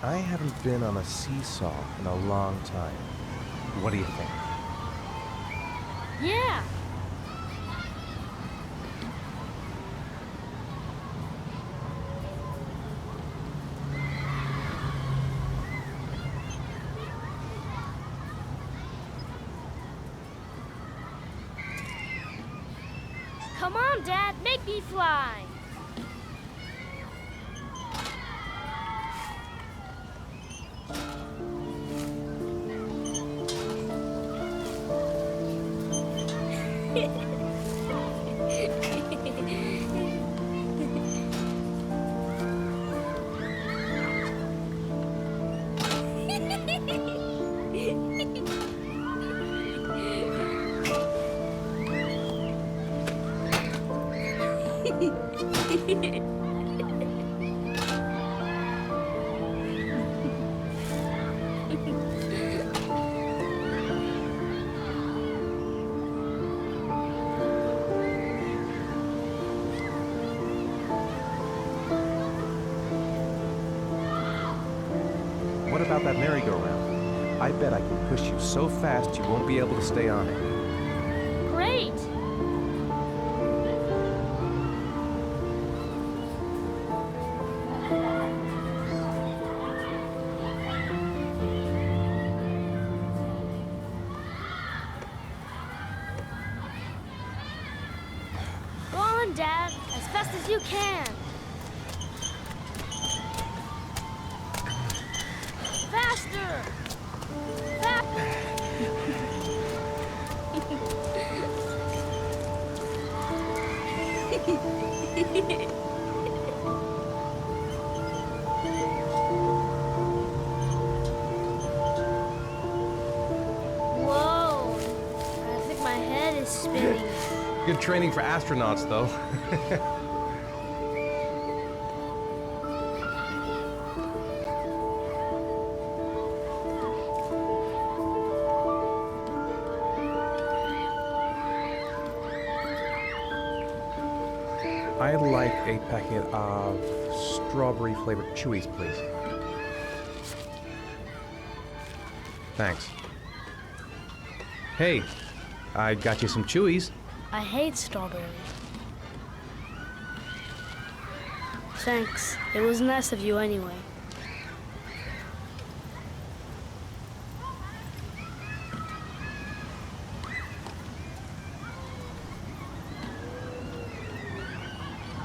I haven't been on a seesaw in a long time. What do you think? Yeah. Come on, Dad, make me fly. What about that merry-go-round? I bet I can push you so fast you won't be able to stay on it. Great. Go on, Dad, as fast as you can. Faster! Whoa! I think my head is spinning. Good training for astronauts, though. I'd like a packet of strawberry-flavored Chewies, please. Thanks. Hey, I got you some Chewies. I hate strawberry. Thanks. It was nice of you anyway.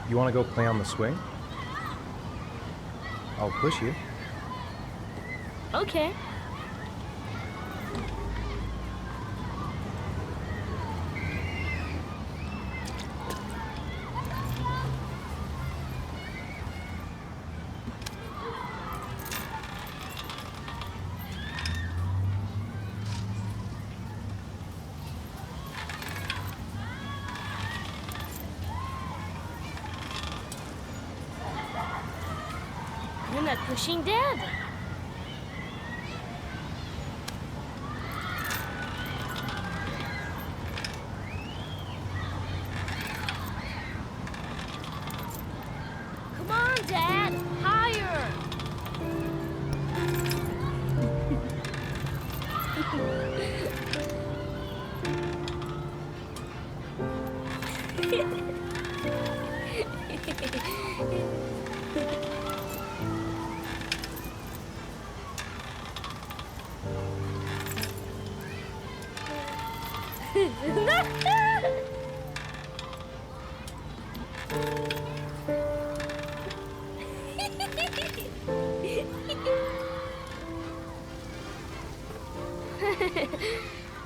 You want to go play on the swing? I'll push you. Okay. You're not pushing Dad. Come on, Dad. Higher.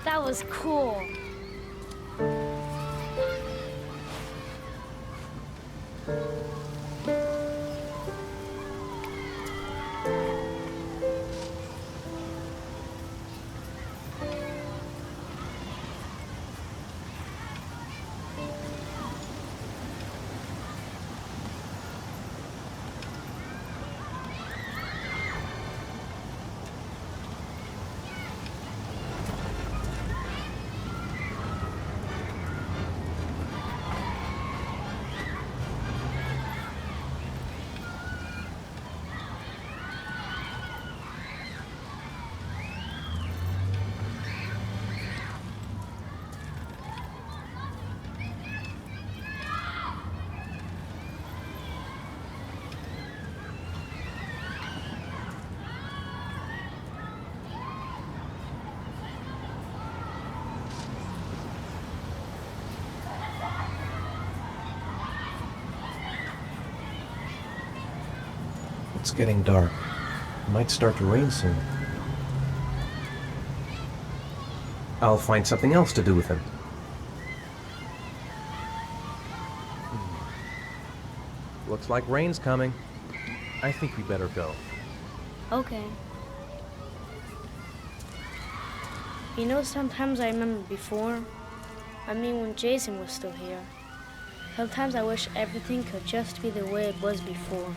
That was cool. It's getting dark. It might start to rain soon. I'll find something else to do with him. Looks like rain's coming. I think we better go. Okay. You know, sometimes I remember before. I mean, when Jason was still here. Sometimes I wish everything could just be the way it was before.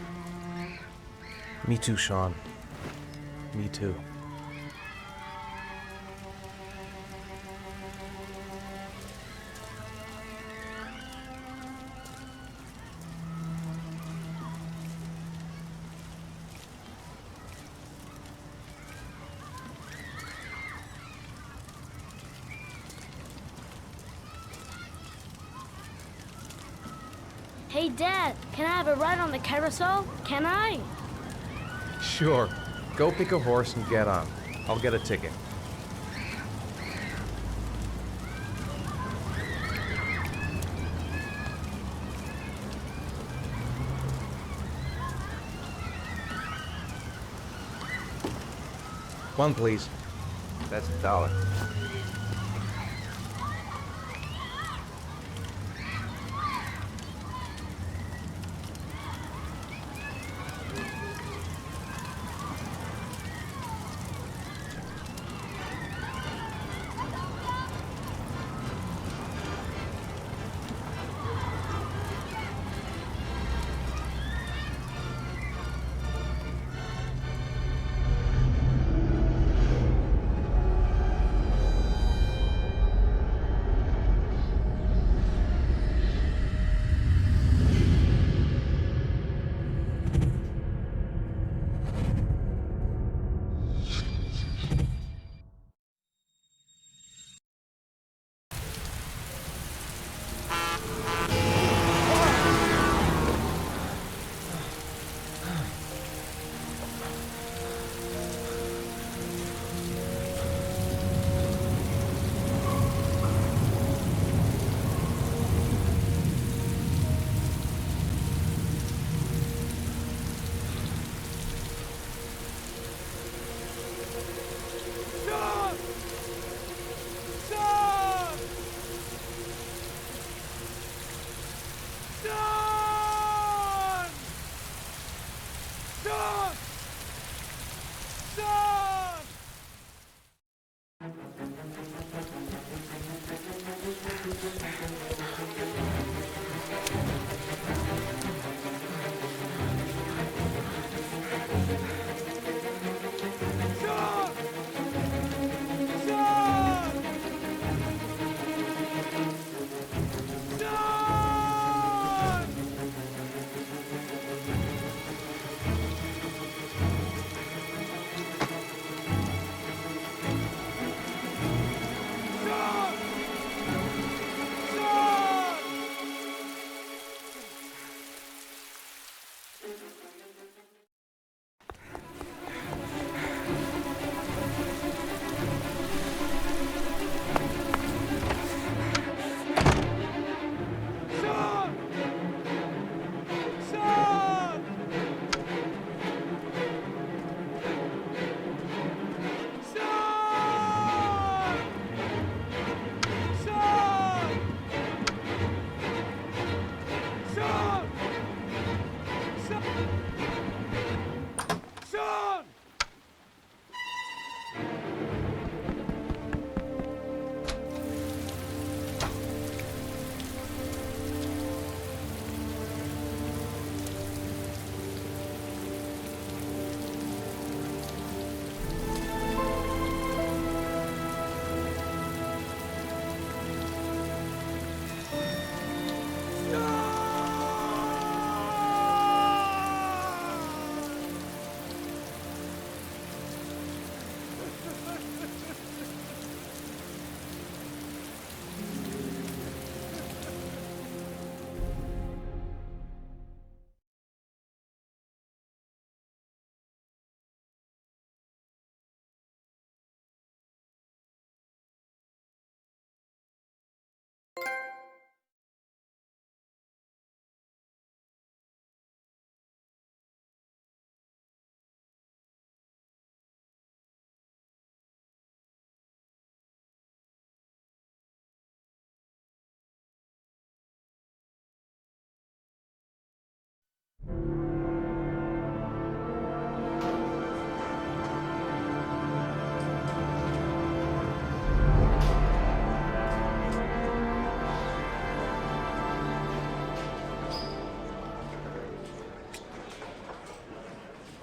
Me too, Sean. Me too. Hey, Dad, can I have a ride on the carousel? Can I? Sure. Go pick a horse and get on. I'll get a ticket. One, please. That's $1.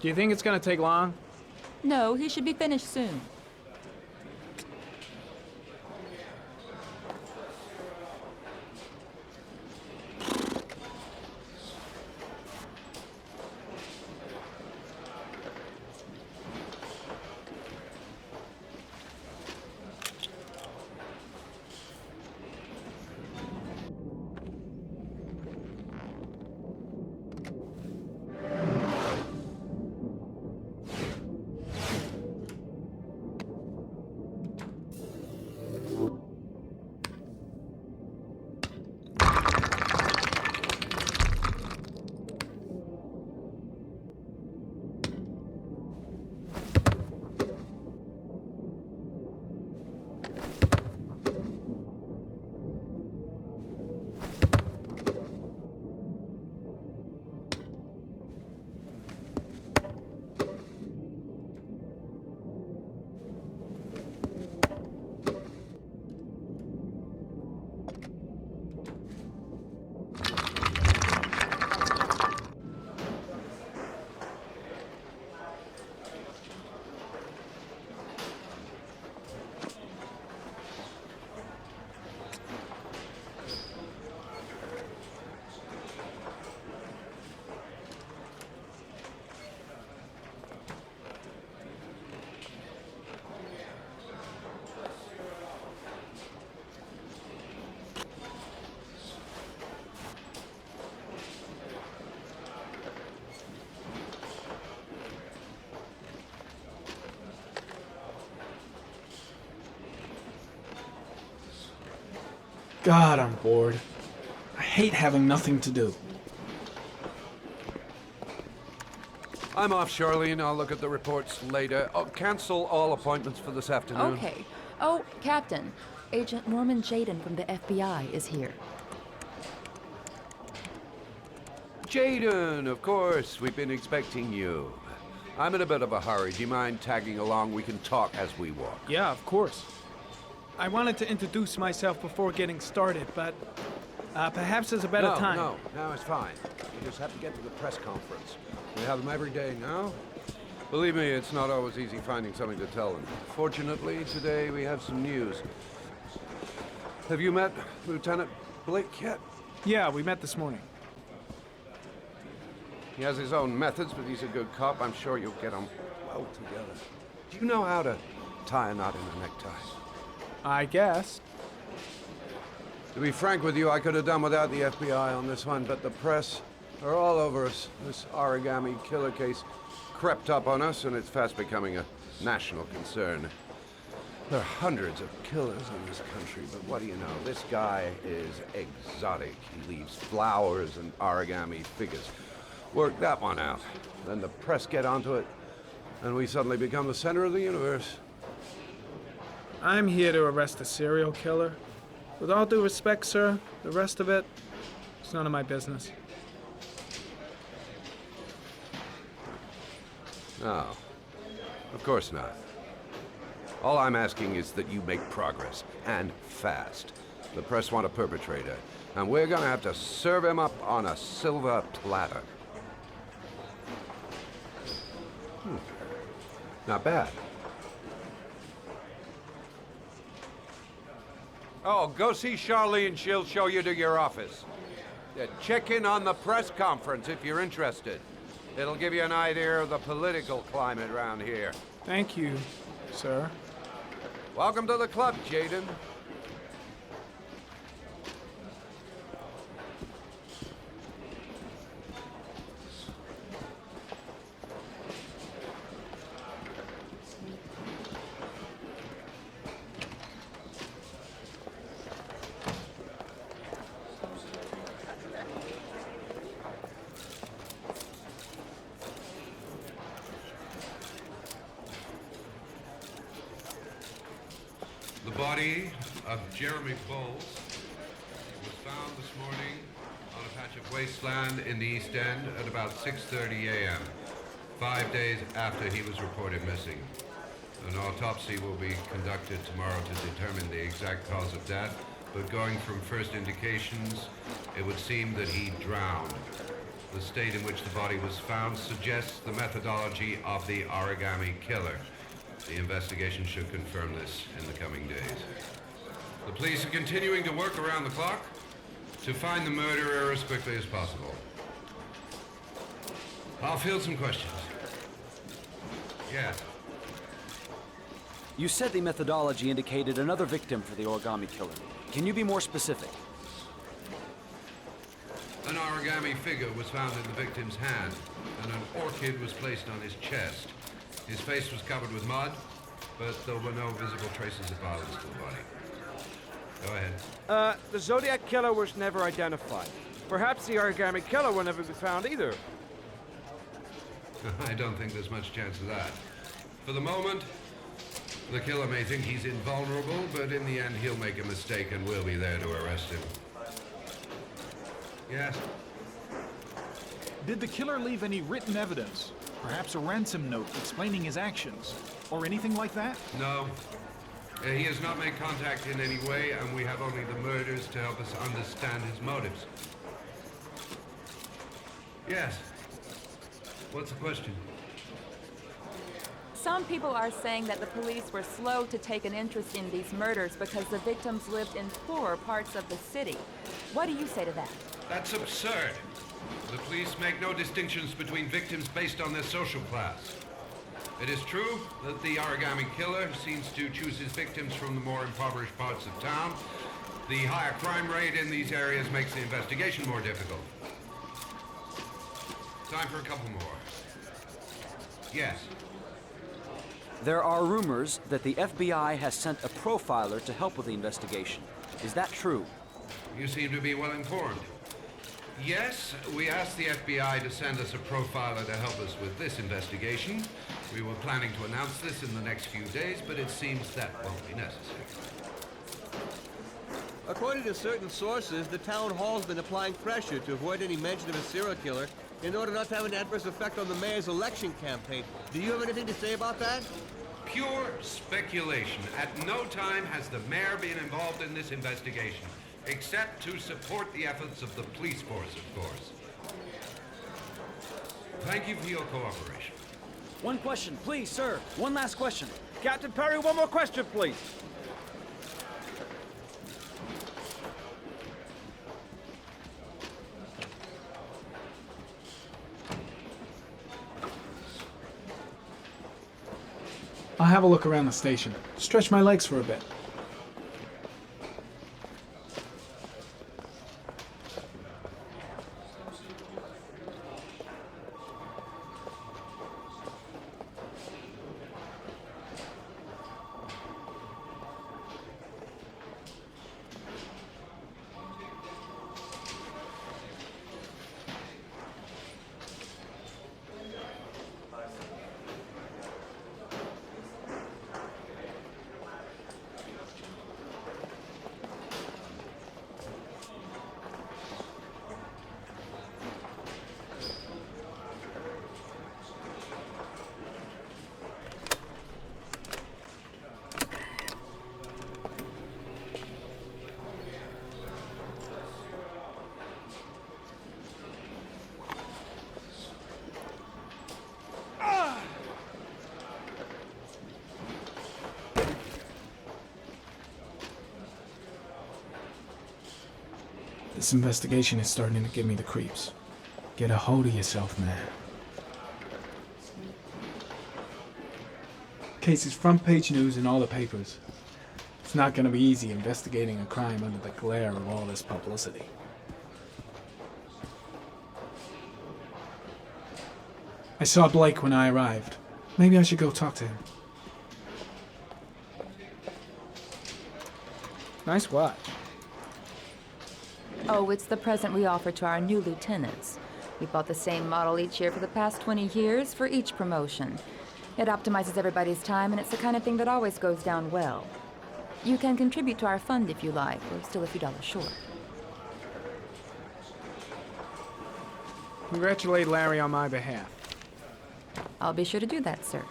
Do you think it's gonna take long? No, he should be finished soon. God, I'm bored. I hate having nothing to do. I'm off, Charlene. I'll look at the reports later. Oh, cancel all appointments for this afternoon. Okay. Oh, Captain. Agent Norman Jaden from the FBI is here. Jaden, of course. We've been expecting you. I'm in a bit of a hurry. Do you mind tagging along? We can talk as we walk. Yeah, of course. I wanted to introduce myself before getting started, but perhaps there's a better time. No, it's fine. We just have to get to the press conference. We have them every day now. Believe me, it's not always easy finding something to tell them. Fortunately, today we have some news. Have you met Lieutenant Blake yet? Yeah, we met this morning. He has his own methods, but he's a good cop. I'm sure you'll get on well together. Do you know how to tie a knot in a necktie? I guess. To be frank with you, I could have done without the FBI on this one, but the press are all over us. This origami killer case crept up on us, and it's fast becoming a national concern. There are hundreds of killers in this country, but what do you know? This guy is exotic. He leaves flowers and origami figures. Work that one out. Then the press get onto it, and we suddenly become the center of the universe. I'm here to arrest a serial killer. With all due respect, sir, the rest of it, it's none of my business. No, of course not. All I'm asking is that you make progress, and fast. The press want a perpetrator, and we're gonna have to serve him up on a silver platter. Not bad. Oh, go see Charlene. She'll show you to your office. Check in on the press conference if you're interested. It'll give you an idea of the political climate around here. Thank you, sir. Welcome to the club, Jaden. The body of Jeremy Bowles was found this morning on a patch of wasteland in the East End at about 6:30 a.m., 5 days after he was reported missing. An autopsy will be conducted tomorrow to determine the exact cause of death, but going from first indications, it would seem that he drowned. The state in which the body was found suggests the methodology of the origami killer. The investigation should confirm this in the coming days. The police are continuing to work around the clock to find the murderer as quickly as possible. I'll field some questions. Yes. You said the methodology indicated another victim for the origami killer. Can you be more specific? An origami figure was found in the victim's hand, and an orchid was placed on his chest. His face was covered with mud, but there were no visible traces of violence to the body. Go ahead. The Zodiac Killer was never identified. Perhaps the origami killer will never be found either. I don't think there's much chance of that. For the moment, the killer may think he's invulnerable, but in the end he'll make a mistake and we'll be there to arrest him. Yes? Did the killer leave any written evidence? Perhaps a ransom note explaining his actions? Or anything like that? No. He has not made contact in any way, and we have only the murders to help us understand his motives. Yes. What's the question? Some people are saying that the police were slow to take an interest in these murders because the victims lived in poorer parts of the city. What do you say to that? That's absurd. The police make no distinctions between victims based on their social class. It is true that the origami killer seems to choose his victims from the more impoverished parts of town. The higher crime rate in these areas makes the investigation more difficult. Time for a couple more. Yes. There are rumors that the FBI has sent a profiler to help with the investigation. Is that true? You seem to be well informed. Yes, we asked the FBI to send us a profiler to help us with this investigation. We were planning to announce this in the next few days, but it seems that won't be necessary. According to certain sources, the town hall's been applying pressure to avoid any mention of a serial killer in order not to have an adverse effect on the mayor's election campaign. Do you have anything to say about that? Pure speculation. At no time has the mayor been involved in this investigation, except to support the efforts of the police force, of course. Thank you for your cooperation. One question, please, sir. One last question. Captain Perry, one more question, please. I'll have a look around the station. Stretch my legs for a bit. This investigation is starting to give me the creeps. Get a hold of yourself, man. Case is front page news in all the papers. It's not gonna be easy investigating a crime under the glare of all this publicity. I saw Blake when I arrived. Maybe I should go talk to him. Nice watch. Oh, it's the present we offer to our new lieutenants. We bought the same model each year for the past 20 years for each promotion. It optimizes everybody's time, and it's the kind of thing that always goes down well. You can contribute to our fund if you like. We're still a few dollars short. Congratulate Larry on my behalf. I'll be sure to do that, sir.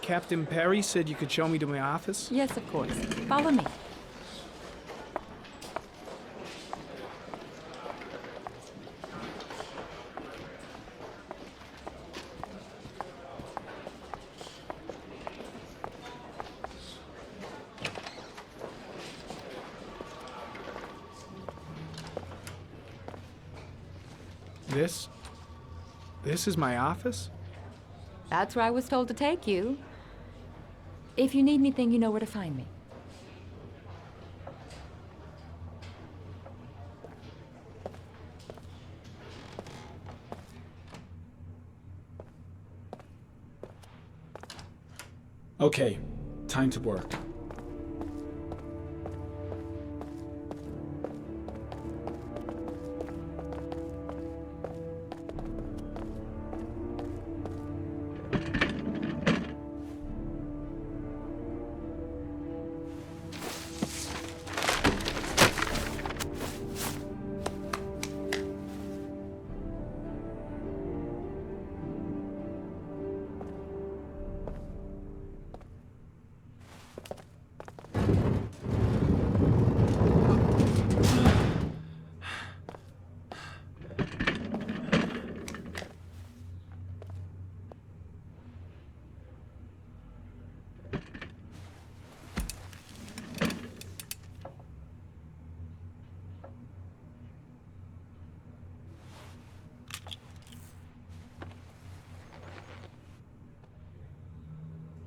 Captain Perry said you could show me to my office? Yes, of course. Follow me. This is my office? That's where I was told to take you. If you need anything, you know where to find me. Okay, time to work.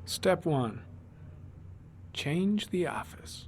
Step 1. Change the office.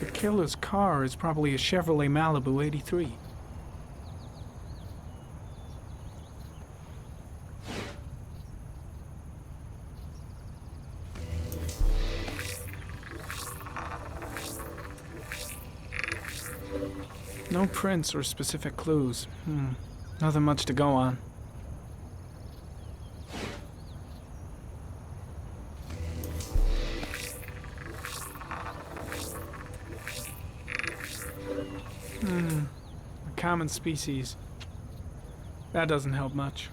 The killer's car is probably a Chevrolet Malibu 83. No prints or specific clues. Nothing much to go on. A common species. That doesn't help much.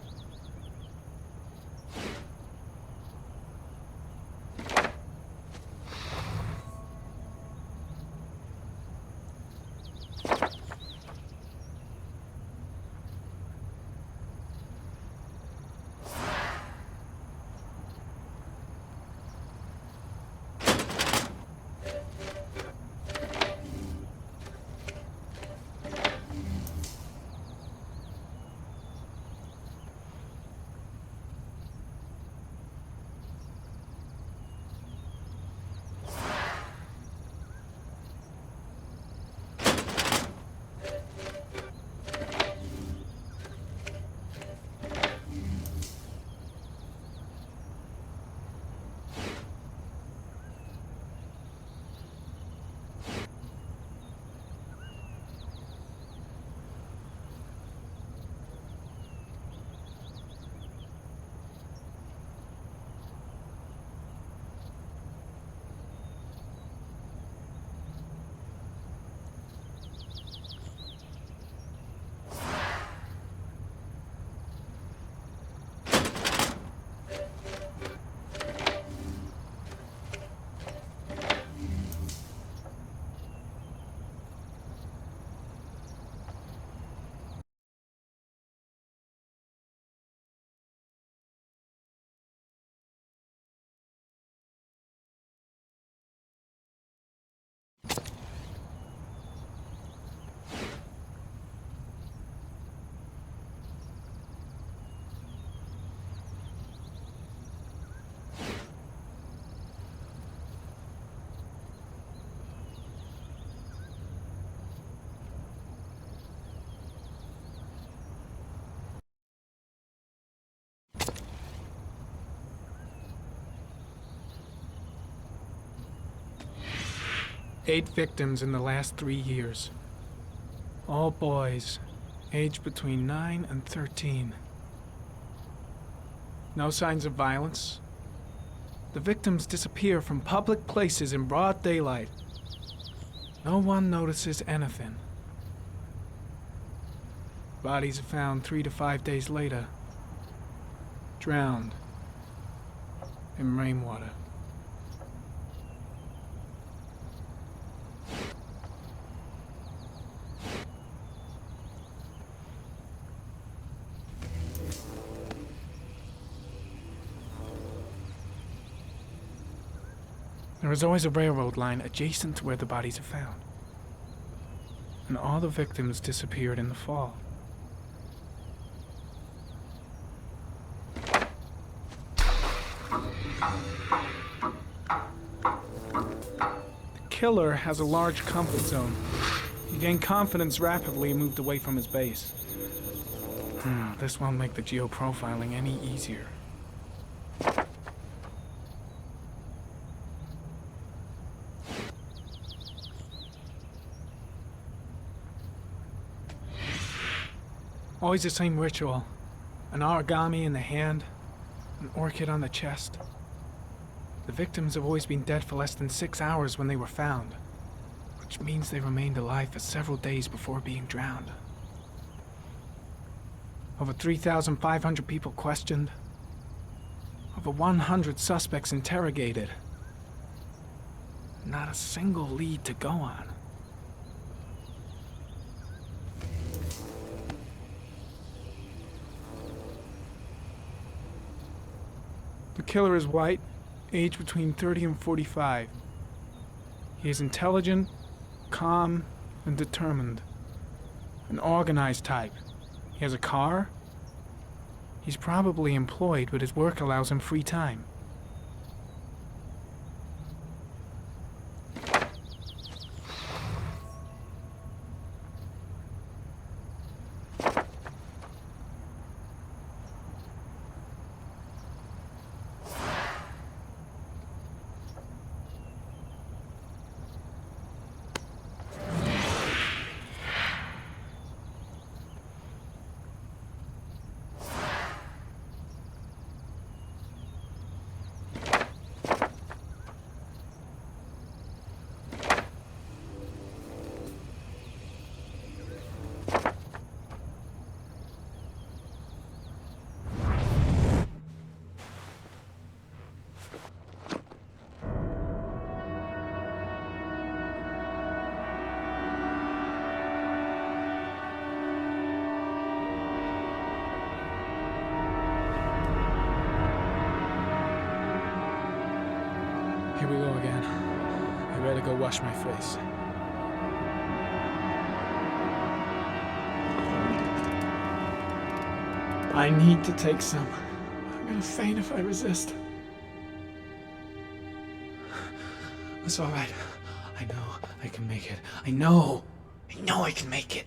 8 victims in the last 3 years. All boys, aged between 9 and 13. No signs of violence. The victims disappear from public places in broad daylight. No one notices anything. Bodies are found 3 to 5 days later, drowned in rainwater. There is always a railroad line adjacent to where the bodies are found. And all the victims disappeared in the fall. The killer has a large comfort zone. He gained confidence rapidly and moved away from his base. This won't make the geoprofiling any easier. Always the same ritual. An origami in the hand, an orchid on the chest. The victims have always been dead for less than 6 hours when they were found, which means they remained alive for several days before being drowned. Over 3,500 people questioned. Over 100 suspects interrogated. Not a single lead to go on. The killer is white, aged between 30 and 45. He is intelligent, calm, and determined. An organized type. He has a car. He's probably employed, but his work allows him free time. Here we go again. I better go wash my face. I need to take some. I'm gonna faint if I resist. It's all right. I know I can make it. I know I can make it.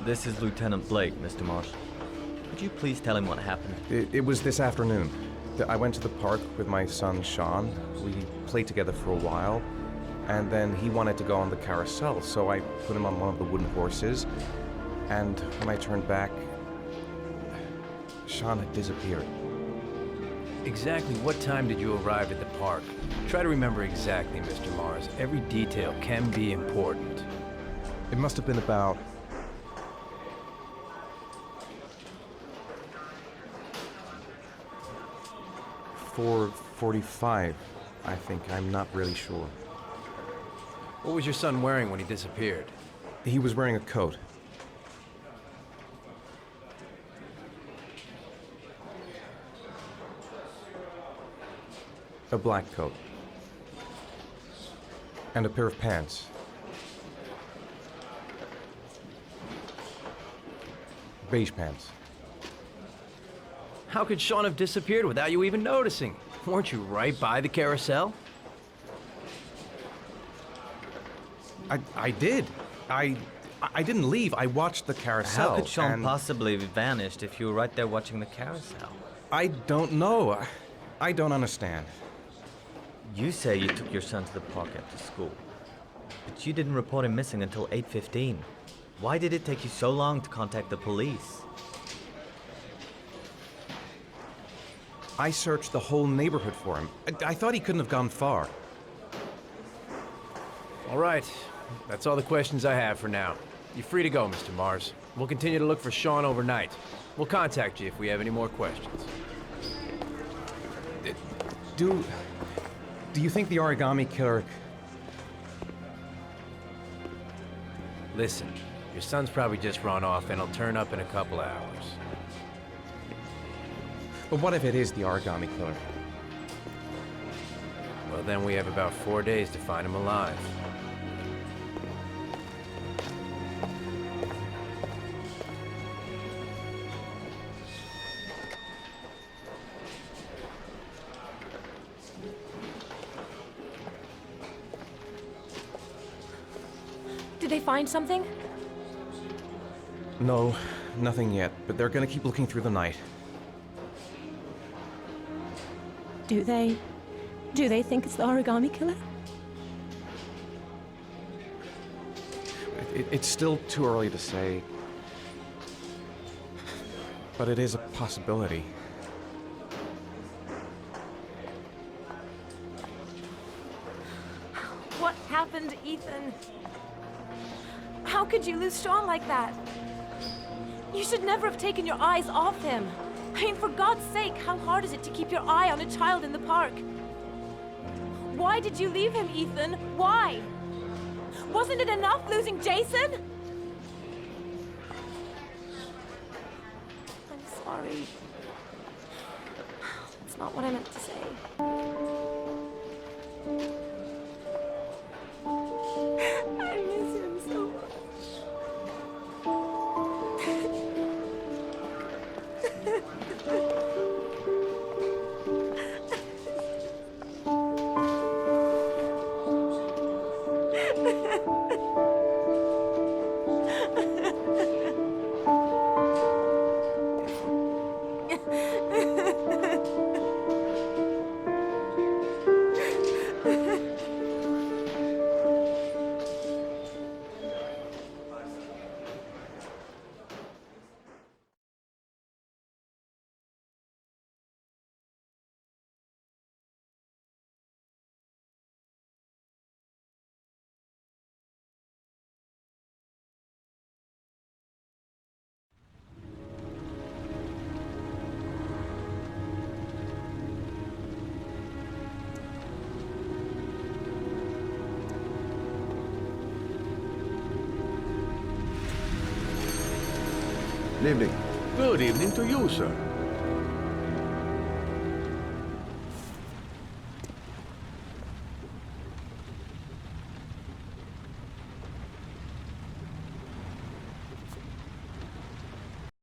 This is Lieutenant Blake, Mr. Marshall. Could you please tell him what happened? It was this afternoon. I went to the park with my son, Sean. We played together for a while, and then he wanted to go on the carousel, so I put him on one of the wooden horses, and when I turned back, Sean had disappeared. Exactly what time did you arrive at the park? Try to remember exactly, Mr. Mars. Every detail can be important. It must have been about... "4:45, I think. I'm not really sure. What was your son wearing when he disappeared? He was wearing a coat. A black coat. And a pair of pants. Beige pants. How could Sean have disappeared without you even noticing? Weren't you right by the carousel? I did. I didn't leave. I watched the carousel. How could Sean and possibly have vanished if you were right there watching the carousel? I don't know. I don't understand. You say you took your son to the park after school, but you didn't report him missing until 8:15. Why did it take you so long to contact the police? I searched the whole neighborhood for him. I thought he couldn't have gone far. All right. That's all the questions I have for now. You're free to go, Mr. Mars. We'll continue to look for Sean overnight. We'll contact you if we have any more questions. Do you think the origami killer... Listen, your son's probably just run off and he'll turn up in a couple hours. But what if it is the origami killer? Well, then we have about 4 days to find him alive. Did they find something? No, nothing yet, but they're gonna keep looking through the night. Do they think it's the origami killer? It's still too early to say. But it is a possibility. What happened, Ethan? How could you lose Sean like that? You should never have taken your eyes off him. I mean, for God's sake, how hard is it to keep your eye on a child in the park? Why did you leave him, Ethan? Why? Wasn't it enough losing Jason? I'm sorry. It's not what I meant to say. I miss him so much. Good evening. Good evening to you, sir.